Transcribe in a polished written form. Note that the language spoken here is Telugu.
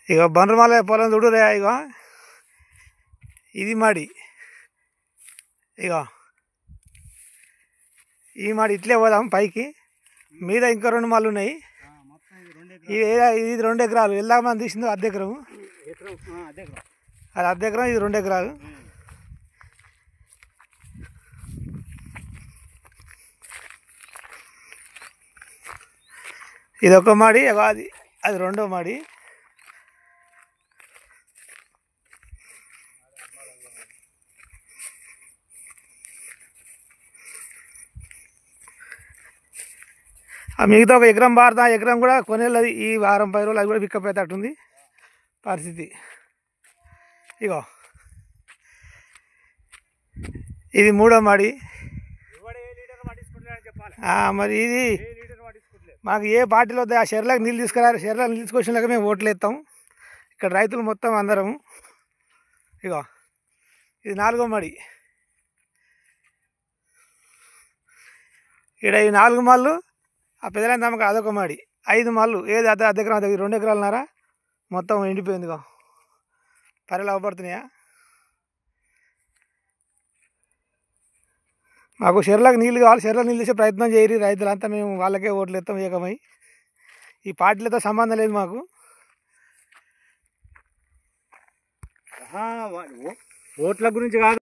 ఇక బండ్రమాల పొలం చూడురే. ఇక ఇది మాడి, ఇక ఈ మాడి ఇట్లే పోదాం పైకి. మీద ఇంకా 2 మాలు ఉన్నాయి. ఇది 2 ఎకరాలు. ఎలా మనం తీసింది అర్ధ ఎకరం, అది అర్ధ ఎకరం, ఇది 2 ఎకరాలు. ఇది ఒక మాడి, అది 2వ మాడి. మిగతా 1 ఎకరం బారుతా. ఎకరం కూడా కొనేళ్ళది. ఈ వారం 10 రోజులు అది కూడా పిక్కపోయేటట్టుంది పరిస్థితి. ఇగో ఇది 3వ మాడి. మరి ఇది మాకు ఏ పార్టీలో వద్ద ఆ చెర్లకు నీళ్ళు తీసుకురారు. చెర్లకు నీళ్ళు తీసుకొచ్చినాక మేము ఓట్లు వేస్తాం. ఇక్కడ రైతులు మొత్తం అందరము. ఇగో ఇది 4వ మాడి. ఇక్కడ ఈ 4 మాళ్ళు ఆ పెద్దలైన నమ్మకం అదొక మాడి. 5 మాళ్ళు ఏది అర్ధ ఎకరం, 2 ఎకరాలన్నారా మొత్తం ఎండిపోయిందిగా. పర్రెలు అవ్వబడుతున్నాయా? మాకు చెర్లకు నీళ్ళు కావాలి. చెర్లకు నీళ్ళు చేసే ప్రయత్నం చేయరు రైతులంతా. మేము వాళ్ళకే ఓట్లు వేస్తాం ఏకమై. ఈ పార్టీలతో సంబంధం లేదు మాకు. ఓట్ల గురించి కాదు.